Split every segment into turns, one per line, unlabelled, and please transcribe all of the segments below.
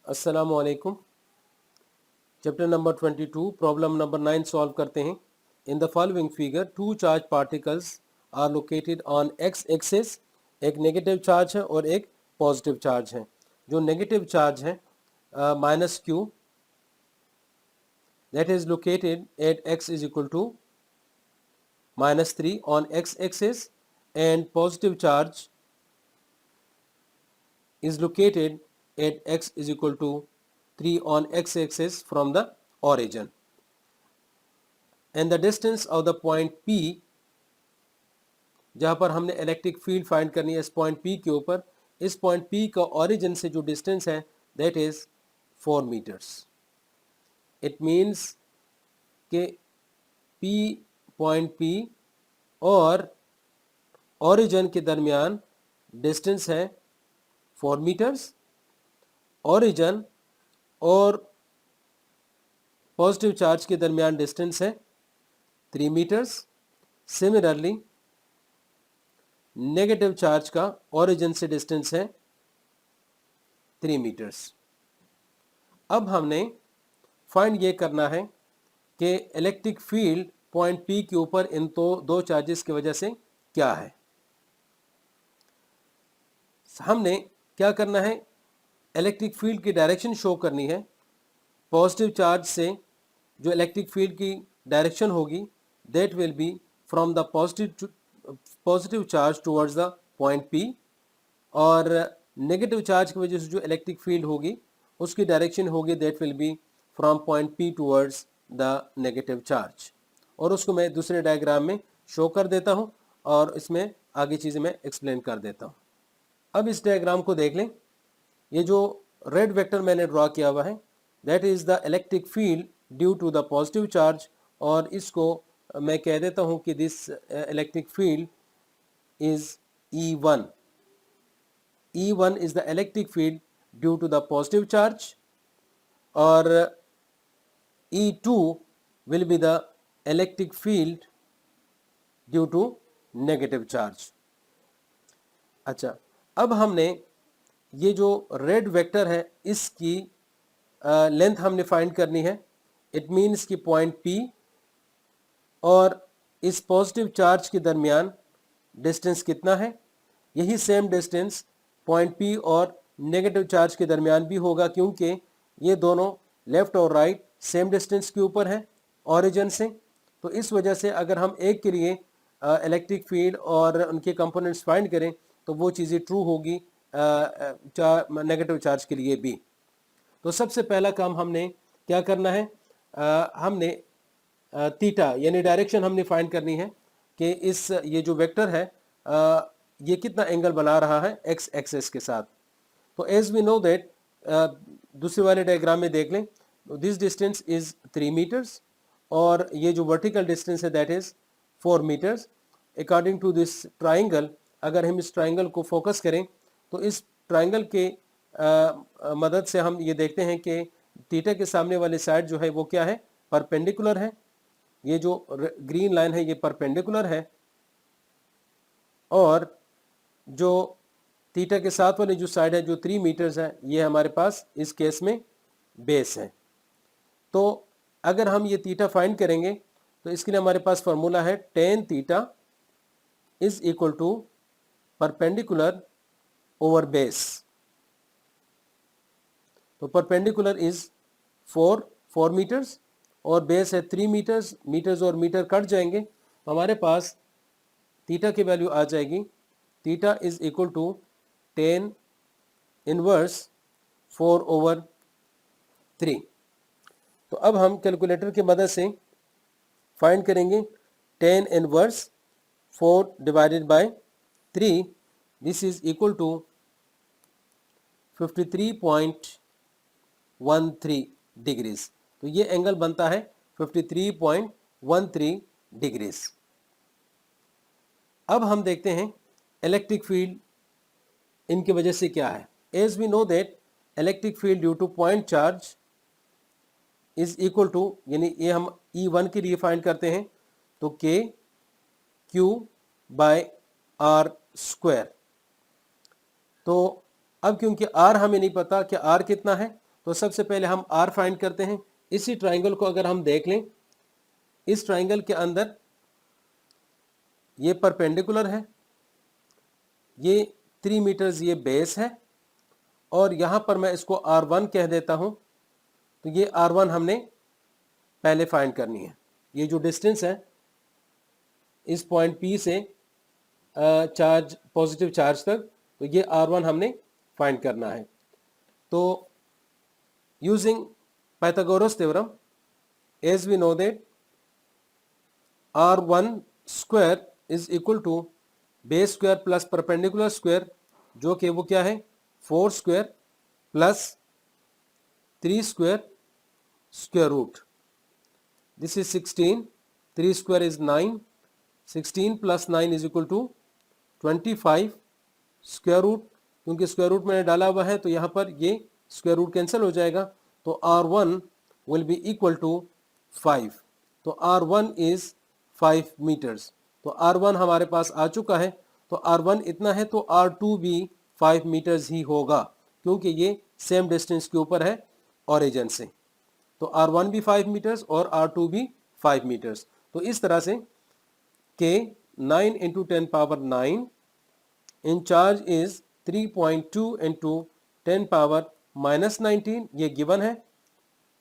अस्सलामु अलैकुम। Chapter number 22 problem number 9 solve करते हैं। In the following figure two charge particles are located on X axis. एक negative charge है और एक पॉजिटिव चार्ज है। जो नेगेटिव चार्ज है minus Q that is located at X is equal to -3 on x axis and positive charge is located at x is equal to 3 on x axis from the origin, and the distance of the point P, जहाँ पर हमने electric field find करनी है इस point P के ऊपर, इस point P का ओरिजिन से जो डिस्टेंस है that is 4 meters. It means कि पॉइंट P और ओरिजिन के दरमियान डिस्टेंस है 4 मीटर्स। ओरिजिन और पॉजिटिव चार्ज के दरमियान डिस्टेंस है 3 मीटर्स। सिमिलरली नेगेटिव चार्ज का ओरिजिन से डिस्टेंस है 3 मीटर्स। अब हमने फाइंड ये करना है कि इलेक्ट्रिक फील्ड पॉइंट P के ऊपर इन दो चार्जेस की वजह से क्या है। हमने क्या करना है, इलेक्ट्रिक फील्ड की डायरेक्शन शो करनी है। पॉजिटिव चार्ज से जो इलेक्ट्रिक फील्ड की डायरेक्शन होगी that will B from the positive charge towards the point P, और नेगेटिव चार्ज की वजह से जो इलेक्ट्रिक फील्ड होगी उसकी डायरेक्शन होगी that will B from point P towards the negative charge. और उसको मैं दूसरे डायग्राम में शो कर देता हूँ और इसमें आगे चीज़ें मैं एक्सप्लेन कर देता हूँ। अब इस डायग्राम को देख लें। ये जो रेड वेक्टर मैंने ड्रॉ किया हुआ है that is the electric field due to the positive charge, और इसको मैं कह देता हूँ कि this electric field is E1. E1 is the electric field due to the positive charge, और E2 will be the electric field due to negative charge. अच्छा, अब हमने ये जो रेड वेक्टर है इसकी लेंथ हमने फाइंड करनी है। इट मीन्स कि पॉइंट P और इस पॉजिटिव चार्ज के दरमियान डिस्टेंस कितना है। यही सेम डिस्टेंस पॉइंट P और नेगेटिव चार्ज के दरमियान भी होगा, क्योंकि ये दोनों लेफ्ट और राइट सेम डिस्टेंस के ऊपर है ओरिजिन से। तो इस वजह से अगर हम एक के लिए इलेक्ट्रिक फील्ड और उनके कंपोनेंट्स फाइंड करें तो वो चीज़ें ट्रू होगी नेगेटिव चार्ज के लिए भी। तो सबसे पहला काम हमने क्या करना है, हमने थीटा यानी डायरेक्शन हमने फाइंड करनी है कि ये जो वेक्टर है ये कितना एंगल बना रहा है एक्स एक्सिस के साथ। तो एज वी नो दैट, दूसरे वाले डायग्राम में देख लें, दिस डिस्टेंस इज 3 मीटर्स और ये जो वर्टिकल डिस्टेंस है that is 4 meters. According to this triangle, अगर हम इस ट्राइंगल को फोकस करें तो इस ट्राइंगल के मदद से हम ये देखते हैं कि थीटा के सामने वाली साइड जो है वो क्या है, परपेंडिकुलर है। ये जो ग्रीन लाइन है ये परपेंडिकुलर है, और जो थीटा के साथ वाली जो साइड है जो 3 मीटर्स है ये हमारे पास इस केस में बेस है। तो अगर हम ये थीटा फाइंड करेंगे तो इसके लिए हमारे पास फार्मूला है tan theta is equal to perpendicular over base. तो परपेंडिकुलर इज 4 मीटर्स और बेस है 3 मीटर्स। मीटर्स और मीटर कट जाएंगे तो हमारे पास थीटा की वैल्यू आ जाएगी, theta is equal to tan inverse 4/3। तो अब हम कैलकुलेटर की मदद से फाइंड करेंगे tan inverse 4 divided by 3, this is equal to 53.13 degrees. तो ये एंगल बनता है 53.13 डिग्रीज। अब हम देखते हैं इलेक्ट्रिक फील्ड इनकी वजह से क्या है। As we know that electric field due to point charge is equal to, यानी ये हम E1 के लिए फाइंड करते हैं तो K Q by R square. तो अब क्योंकि R हमें नहीं पता कि R कितना है, तो सबसे पहले हम r फाइंड करते हैं। इसी ट्राइंगल को अगर हम देख लें, इस ट्राइंगल के अंदर ये परपेंडिकुलर है, ये 3 मीटर्स ये बेस है, और यहाँ पर मैं इसको R1 कह देता हूँ। तो ये R1 हमने पहले फाइंड करनी है। ये जो डिस्टेंस है इस पॉइंट P से चार्ज, पॉजिटिव चार्ज तक, तो ये R1 हमने फाइंड करना है। तो using Pythagoras theorem, as we know that R1 square is equal to base square plus perpendicular square, जो कि वो क्या है 4 square plus 3 square square root. This is 16, 3 square is 9, 16 plus 9 is equal to 25 square root, क्योंकि square root मैंने डाला हुआ है तो यहाँ पर ये स्क्वायर रूट कैंसिल हो जाएगा। तो R1 will be equal to 5। तो R1 इज 5 मीटर्स। तो R1 हमारे पास आ चुका है। तो R1 इतना है तो R2 भी 5 मीटर्स ही होगा, क्योंकि ये सेम डिस्टेंस के ऊपर है ओरिजिन से। तो R1 भी 5 मीटर्स और R2 भी 5 मीटर्स। तो इस तरह से K 9 into 10 power 9 in charge is 3.2 into 10 power minus 19, ये गिवन है,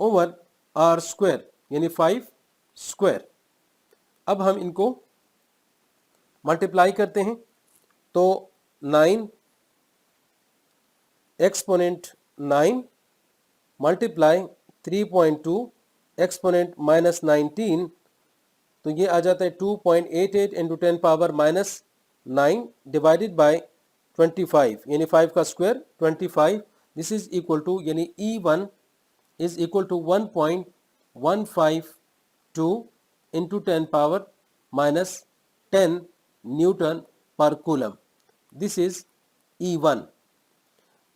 ओवर R स्क्वायर यानी 5 स्क्वायर। अब हम इनको मल्टीप्लाई करते हैं। तो 9 एक्सपोनेंट 9 मल्टीप्लाई 3.2 एक्सपोनेंट माइनस 19, तो ये आ जाता है 2.88 into 10 power minus 9 divided by 25, यानी 5 का square 25। This is equal to, यानी E1 is equal to 1.152 into 10 power minus 10 newton per coulomb. This is E1।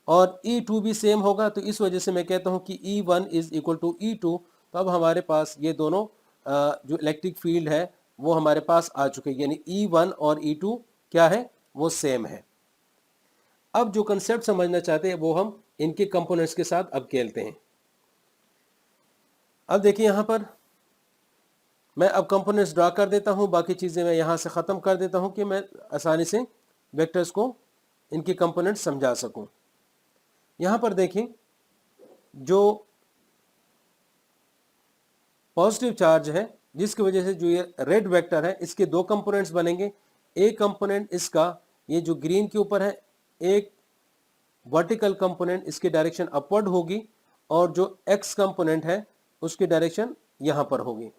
और E2 भी सेम होगा, तो इस वजह से मैं कहता हूं कि E1 is equal to E2। तो अब हमारे पास ये दोनों जो इलेक्ट्रिक फील्ड है वो हमारे पास आ चुके हैं, यानी E1 और E2 क्या है, वो सेम है। अब जो कंसेप्ट समझना चाहते हैं वो हम इनके कंपोनेंट्स के साथ अब खेलते हैं। अब देखिए यहाँ पर मैं अब कंपोनेंट्स ड्रा कर देता हूँ, बाकी चीज़ें मैं यहाँ से ख़त्म कर देता हूँ कि मैं आसानी से वेक्टर्स को, इनके कंपोनेंट्स समझा सकूँ। यहाँ पर देखिए, जो पॉजिटिव चार्ज है जिसकी वजह से जो ये रेड वेक्टर है, इसके दो कंपोनेंट्स बनेंगे। एक कंपोनेंट इसका, ये जो ग्रीन के ऊपर है, एक वर्टिकल कंपोनेंट इसकी डायरेक्शन अपवर्ड होगी, और जो एक्स कंपोनेंट है उसकी डायरेक्शन यहाँ पर होगी।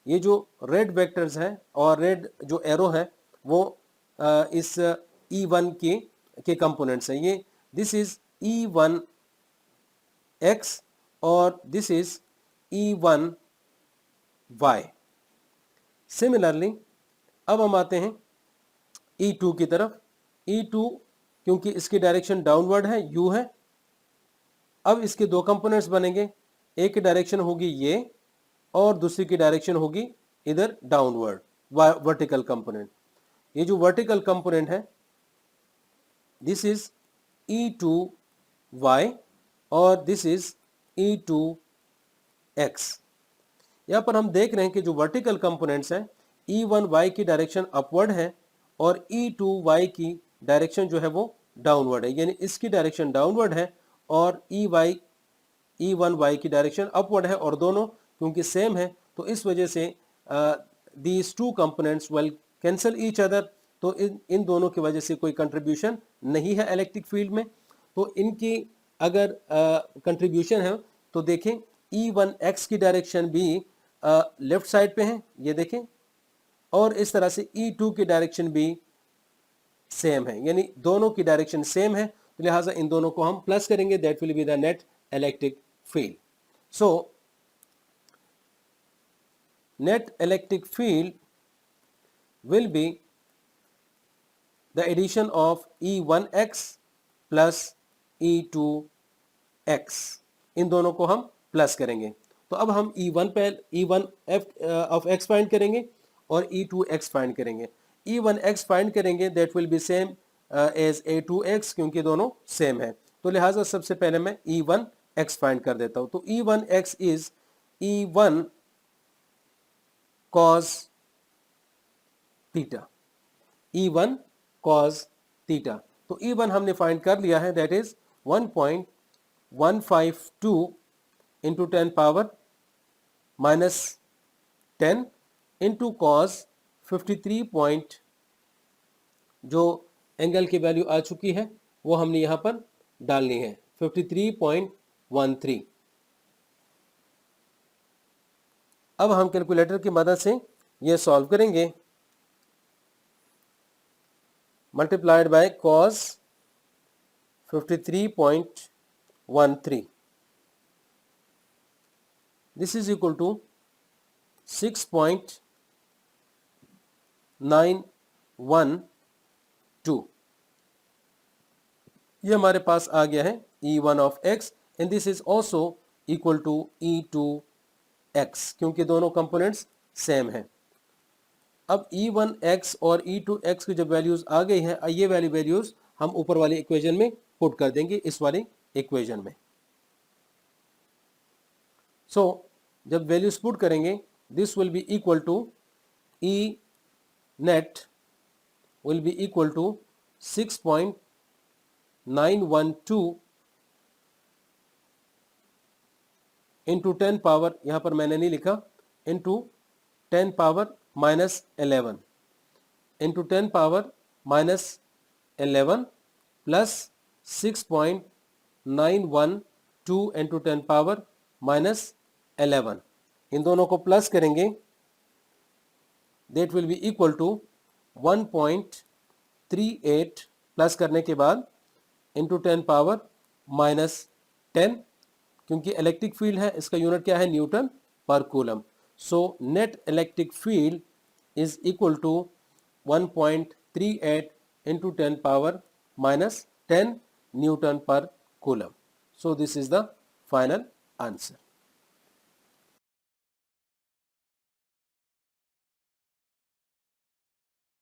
ये जो रेड वेक्टर्स हैं और रेड जो एरो है वो इस E1 के कंपोनेंट्स हैं। ये दिस इज E1 x और this is E1 y। Similarly अब हम आते हैं E2 की तरफ। E2 क्योंकि इसकी डायरेक्शन डाउनवर्ड है, U है। अब इसके दो कंपोनेंट्स बनेंगे, एक की डायरेक्शन होगी ये और दूसरी की डायरेक्शन होगी इधर डाउनवर्ड, वर्टिकल कंपोनेंट। ये जो वर्टिकल कंपोनेंट है दिस इज E2y और दिस इज E2x। यहाँ पर हम देख रहे हैं कि जो वर्टिकल कंपोनेंट्स हैं, E1y की डायरेक्शन अपवर्ड है और E2y की डायरेक्शन जो है वो डाउनवर्ड है, यानी इसकी डायरेक्शन डाउनवर्ड है और E1y की डायरेक्शन अपवर्ड है, और दोनों क्योंकि सेम है तो इस वजह से these two components will cancel each other. तो इन दोनों की वजह से कोई कंट्रीब्यूशन नहीं है इलेक्ट्रिक फील्ड में। तो इनकी अगर कंट्रीब्यूशन है तो देखें, E1x की डायरेक्शन भी लेफ्ट साइड पे है, ये देखें, और इस तरह से E2 की डायरेक्शन भी सेम है, यानी दोनों की डायरेक्शन सेम है। तो लिहाजा इन दोनों को हम प्लस करेंगे, that will be the net electric field. So net electric field will be the addition of E1x plus E2x। इन दोनों को हम प्लस करेंगे। तो अब हम E1 of x फाइंड करेंगे और E2x फाइंड करेंगे। E1x फाइंड करेंगे, that will be same as A2x, क्योंकि दोनों सेम है। तो लिहाजा सबसे पहले मैं x फाइंड कर देता हूं। तो E1x is E1 cos theta, E1 cos theta. तो E1 हमने फाइंड कर लिया है, that is 1.152 into 10 power minus 10 into cos 53 point, जो एंगल की वैल्यू आ चुकी है वो हमने यहाँ पर डालनी है 53.13। अब हम कैलकुलेटर की मदद से ये सॉल्व करेंगे। Multiplied by cos 53.13, this is equal to 6.912। ये हमारे पास आ गया है E1 of x and this is also equal to E2x, क्योंकि दोनों कंपोनेंट्स सेम हैं। अब E1x और E2x की जब वैल्यूज आ गई हैं, ये वाली वैल्यूज हम ऊपर वाली इक्वेशन में पुट कर देंगे, इस वाली इक्वेशन में। सो जब वैल्यूज पुट करेंगे, this will be equal to E net will be equal to 6.912 into 10 power, यहां पर मैंने नहीं लिखा, into 10 power minus 11 into 10 power minus 11 plus 6.912 into 10 power minus 11, इन दोनों को प्लस करेंगे, that will be equal to 1.38 plus करने के बाद इंटू 10 पावर माइनस 10, क्योंकि इलेक्ट्रिक फील्ड है, इसका यूनिट क्या है, newton per coulomb. So net electric field is equal to 1.38 into 10 power minus 10 newton per coulomb. So this is the final answer.